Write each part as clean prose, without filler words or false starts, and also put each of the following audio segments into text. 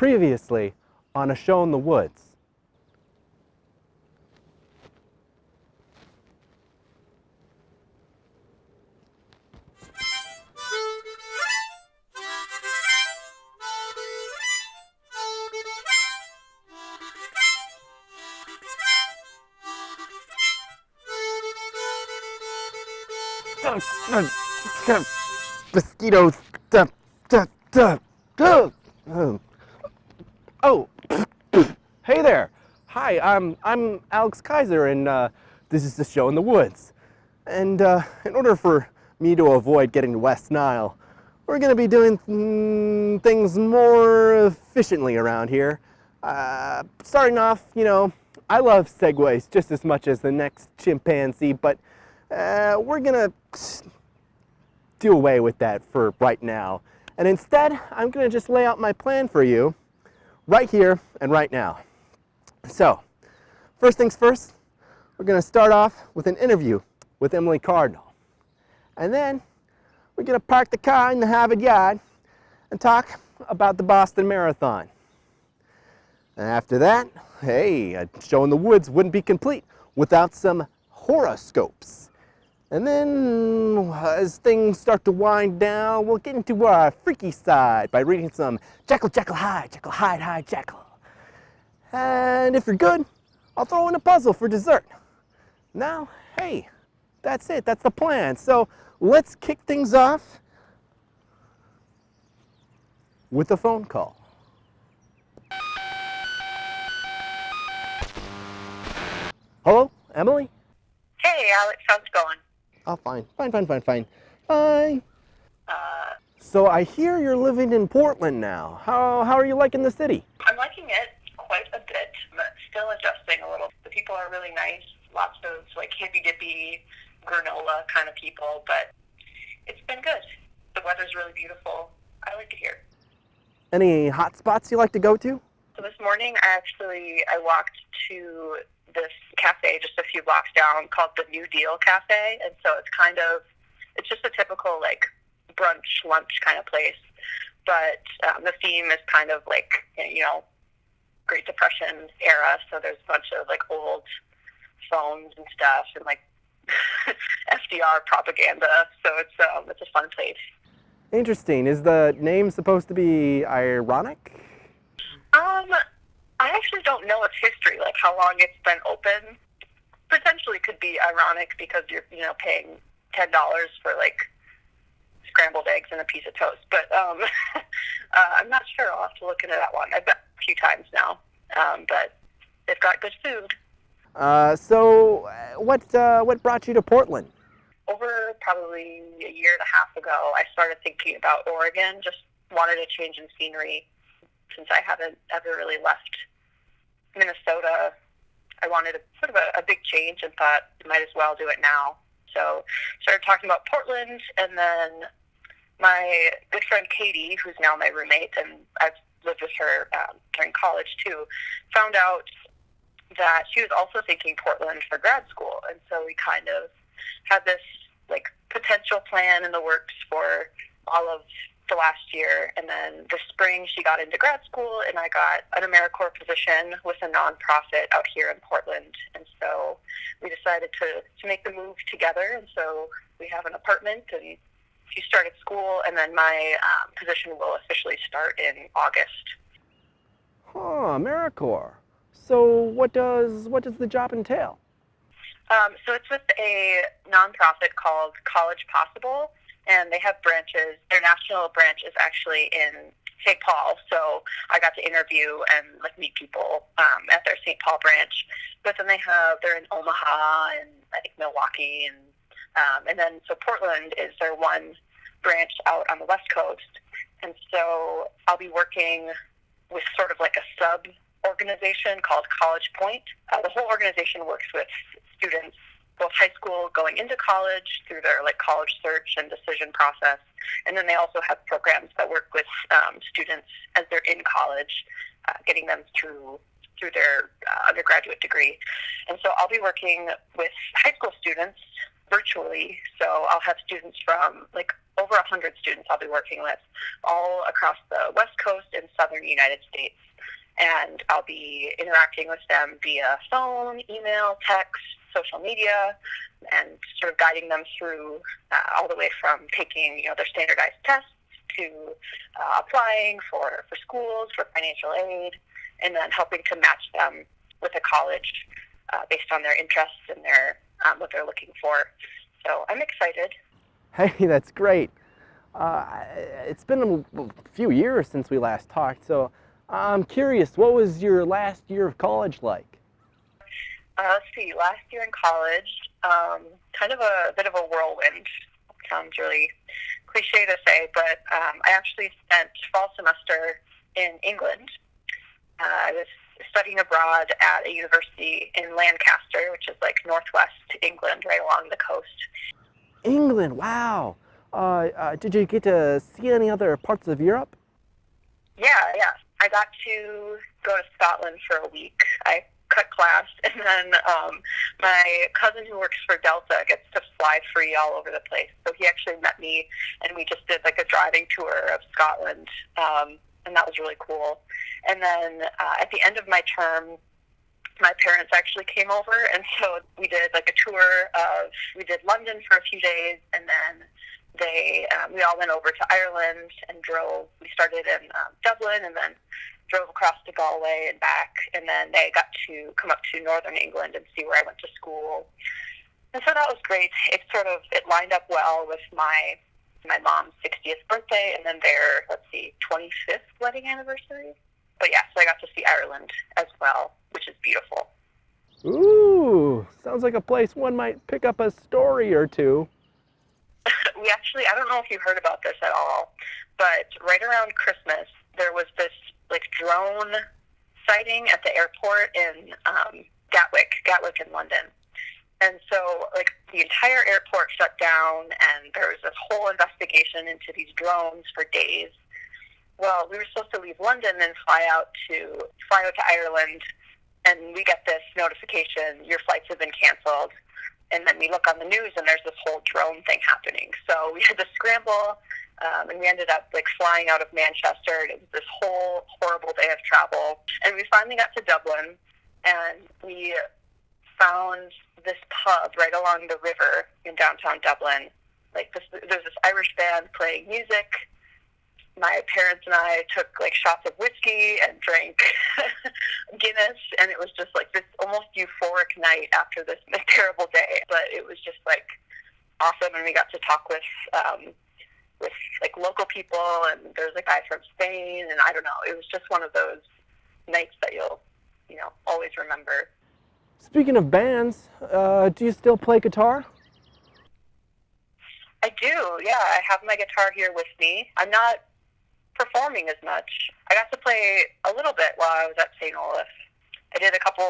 Previously on A Show in the Woods. Mosquitoes. Oh, hey there. Hi, I'm Alex Kaiser, and this is The Show in the Woods. And in order for me to avoid getting West Nile, we're going to be doing things more efficiently around here. Starting off, I love segues just as much as the next chimpanzee, but we're going to do away with that for right now. And instead, I'm going to just lay out my plan for you right here and right now. So, first things first, we're going to start off with an interview with Emily Cardinal. And then we're going to park the car in the Harvard yard and talk about the Boston Marathon. And after that, hey, A Show in the Woods wouldn't be complete without some horoscopes. And then, as things start to wind down, we'll get into our freaky side by reading some Jekyll, Jekyll, Hyde, Jekyll. And if you're good, I'll throw in a puzzle for dessert. Now, hey, that's it. That's the plan. So let's kick things off with a phone call. Hello, Emily? Hey, Alex, how's it going? Oh, fine. Fine. So I hear you're living in Portland now. How are you liking the city? I'm liking it quite a bit, but still adjusting a little. The people are really nice, lots of hippy-dippy granola kind of people, but it's been good. The weather's really beautiful. I like it here. Any hot spots you like to go to? So this morning, I walked to this cafe just a few blocks down called the New Deal Cafe, and so it's just a typical brunch, lunch kind of place, but the theme is kind of Great Depression era, so there's a bunch of old phones and stuff and FDR propaganda, so it's a fun place. Interesting. Is the name supposed to be ironic? I actually don't know its history, how long it's been open. Potentially could be ironic because you're, paying $10 for scrambled eggs and a piece of toast. But I'm not sure. I'll have to look into that one. I've been a few times now, but they've got good food. So what brought you to Portland? Over probably a year and a half ago, I started thinking about Oregon. Just wanted a change in scenery since I haven't ever really left Minnesota. I wanted a big change and thought I might as well do it now. So started talking about Portland, and then my good friend Katie, who's now my roommate, and I've lived with her during college too, found out that she was also thinking Portland for grad school. And so we kind of had this potential plan in the works for all of the last year, and then this spring she got into grad school, and I got an AmeriCorps position with a nonprofit out here in Portland, and so we decided to make the move together, and so we have an apartment, and she started school, and then my position will officially start in August. AmeriCorps. So what does the job entail? So it's with a nonprofit called College Possible, and they have branches. Their national branch is actually in St. Paul, so I got to interview and meet people at their St. Paul branch. But then they're in Omaha and I think Milwaukee, and then so Portland is their one branch out on the West Coast. And so I'll be working with sort of a sub organization called College Point. The whole organization works with students, both high school going into college through their college search and decision process, and then they also have programs that work with students as they're in college, getting them through their undergraduate degree. And so I'll be working with high school students virtually. So I'll have students from over 100 students I'll be working with all across the West Coast and Southern United States. And I'll be interacting with them via phone, email, text, social media, and sort of guiding them through all the way from taking, their standardized tests to applying for schools, for financial aid, and then helping to match them with a college based on their interests and their what they're looking for. So I'm excited. Hey, that's great. It's been a few years since we last talked, so I'm curious, what was your last year of college like? Let's see, last year in college, kind of a bit of a whirlwind. Sounds really cliche to say, but I actually spent fall semester in England. I was studying abroad at a university in Lancaster, which is like northwest England, right along the coast. England, wow. Did you get to see any other parts of Europe? Yeah. I got to go to Scotland for a week. I cut class, and then my cousin who works for Delta gets to fly free all over the place. So he actually met me, and we just did like a driving tour of Scotland, and that was really cool. And then at the end of my term, my parents actually came over, and so we did like a tour we did London for a few days, and then we all went over to Ireland and drove. We started in Dublin and then drove across to Galway and back, and then they got to come up to Northern England and see where I went to school. And so that was great. It lined up well with my mom's 60th birthday and then their, 25th wedding anniversary. But yeah, so I got to see Ireland as well, which is beautiful. Ooh, sounds like a place one might pick up a story or two. We actually, I don't know if you heard about this at all, but right around Christmas, there was this drone sighting at the airport in Gatwick in London. And so the entire airport shut down, and there was this whole investigation into these drones for days. Well, we were supposed to leave London and fly out to Ireland, and we get this notification, your flights have been canceled. And then we look on the news, and there's this whole drone thing happening. So we had to scramble, and we ended up flying out of Manchester. It was this whole horrible day of travel. And we finally got to Dublin, and we found this pub right along the river in downtown Dublin. There's this Irish band playing music. My parents and I took shots of whiskey and drank Guinness, and it was just this almost euphoric night after this terrible day. But it was just awesome, and we got to talk with local people, and there's a guy from Spain, and I don't know. It was just one of those nights that you'll always remember. Speaking of bands, do you still play guitar? I do, yeah. I have my guitar here with me. I'm not performing as much. I got to play a little bit while I was at St. Olaf. I did a couple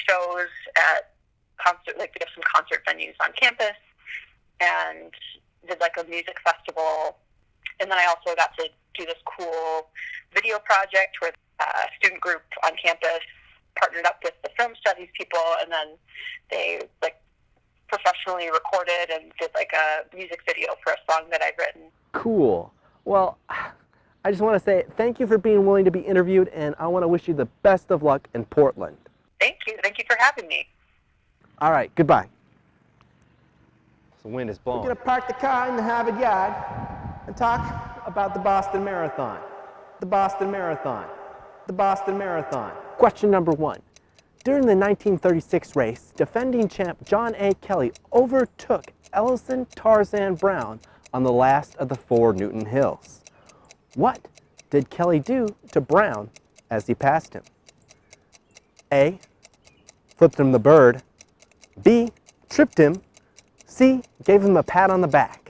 shows at concert, we have some concert venues on campus, and did a music festival. And then I also got to do this cool video project where a student group on campus partnered up with the film studies people, and then they professionally recorded and did a music video for a song that I'd written. Cool. Well, I just want to say thank you for being willing to be interviewed, and I want to wish you the best of luck in Portland. Thank you. Thank you for having me. All right, goodbye. The wind is blowing. We're going to park the car in the Harvard yard and talk about the Boston Marathon. The Boston Marathon. The Boston Marathon. Question number 1. During the 1936 race, defending champ John A. Kelly overtook Ellison Tarzan Brown on the last of the 4 Newton Hills. What did Kelly do to Brown as he passed him? A. Flipped him the bird. B. Tripped him. C. Gave him a pat on the back.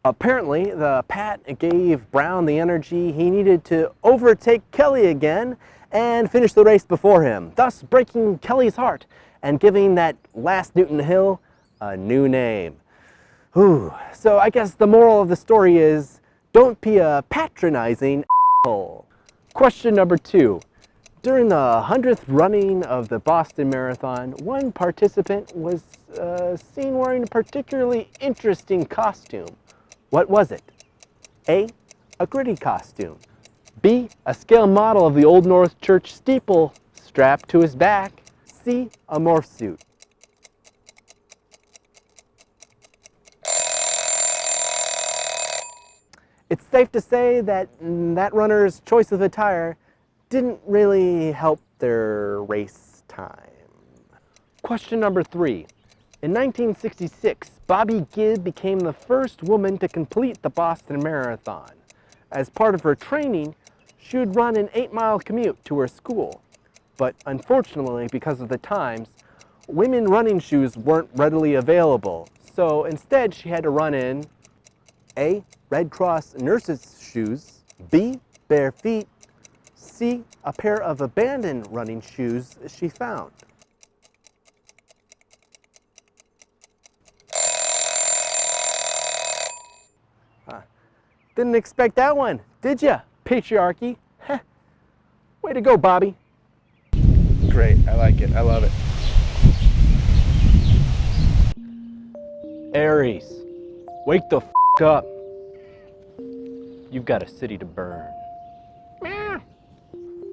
Apparently, the pat gave Brown the energy he needed to overtake Kelly again and finish the race before him, thus breaking Kelly's heart and giving that last Newton Hill a new name. Ooh, so I guess the moral of the story is, don't be a patronizing asshole. Question number 2. During the 100th running of the Boston Marathon, one participant was seen wearing a particularly interesting costume. What was it? A, a gritty costume. B, a scale model of the Old North Church steeple strapped to his back. C, a morph suit. It's safe to say that that runner's choice of attire didn't really help their race time. Question number 3. In 1966, Bobby Gibb became the first woman to complete the Boston Marathon. As part of her training, she would run an 8-mile commute to her school. But unfortunately, because of the times, women running shoes weren't readily available. So instead, she had to run in A, Red Cross nurses' shoes, B, bare feet, C, a pair of abandoned running shoes she found. Didn't expect that one, did ya, patriarchy? Heh. Way to go, Bobby. Great, I like it, I love it. Aries, wake the f up. You've got a city to burn.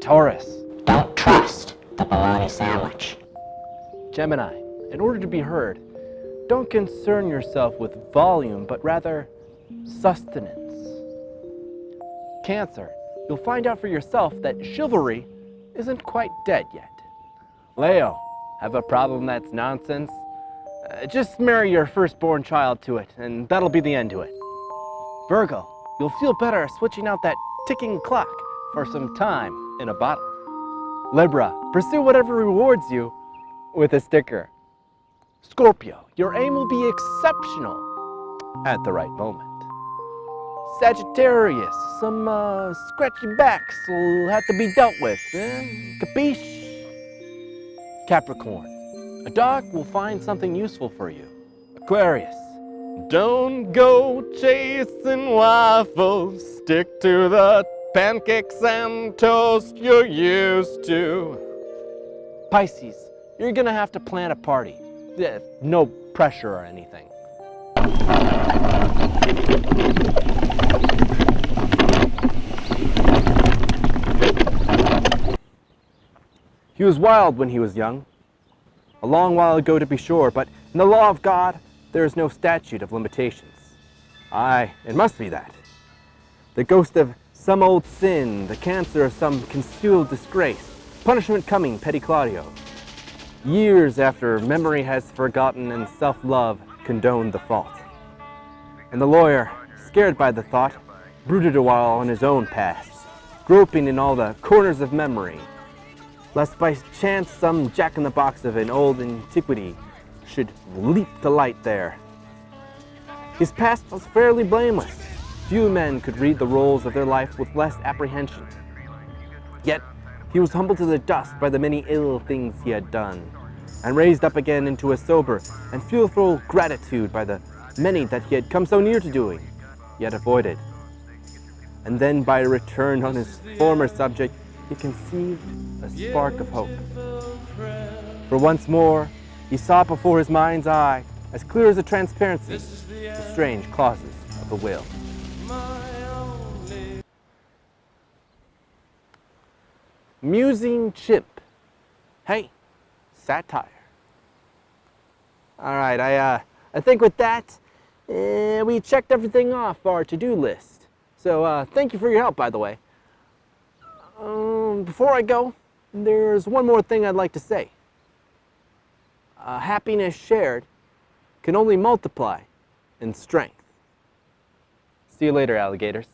Taurus. Don't trust the bologna sandwich. Gemini, in order to be heard, don't concern yourself with volume, but rather sustenance. Cancer, you'll find out for yourself that chivalry isn't quite dead yet. Leo, have a problem that's nonsense? Just marry your firstborn child to it, and that'll be the end to it. Virgo, you'll feel better switching out that ticking clock for some time in a bottle. Libra, pursue whatever rewards you with a sticker. Scorpio, your aim will be exceptional at the right moment. Sagittarius, some scratchy backs will have to be dealt with, capiche? Capricorn, a dog will find something useful for you. Aquarius, don't go chasing waffles, stick to the pancakes and toast you're used to. Pisces, you're gonna have to plan a party. No pressure or anything. He was wild when he was young, a long while ago to be sure, but in the law of God, there is no statute of limitations. Aye, it must be that. The ghost of some old sin, the cancer of some concealed disgrace, punishment coming, petty Claudio. Years after memory has forgotten and self-love condoned the fault. And the lawyer, scared by the thought, brooded a while on his own past, groping in all the corners of memory, lest by chance some jack-in-the-box of an old antiquity should leap to light there. His past was fairly blameless. Few men could read the rolls of their life with less apprehension. Yet he was humbled to the dust by the many ill things he had done, and raised up again into a sober and fearful gratitude by the many that he had come so near to doing, yet avoided. And then by a return on his former subject, he conceived a spark of hope. For once more, he saw before his mind's eye, as clear as a transparency, the strange clauses of the will. Musing chimp. Hey, satire. All right, I think with that, we checked everything off our to-do list. So thank you for your help, by the way. Before I go, there's one more thing I'd like to say. Happiness shared can only multiply in strength. See you later, alligators.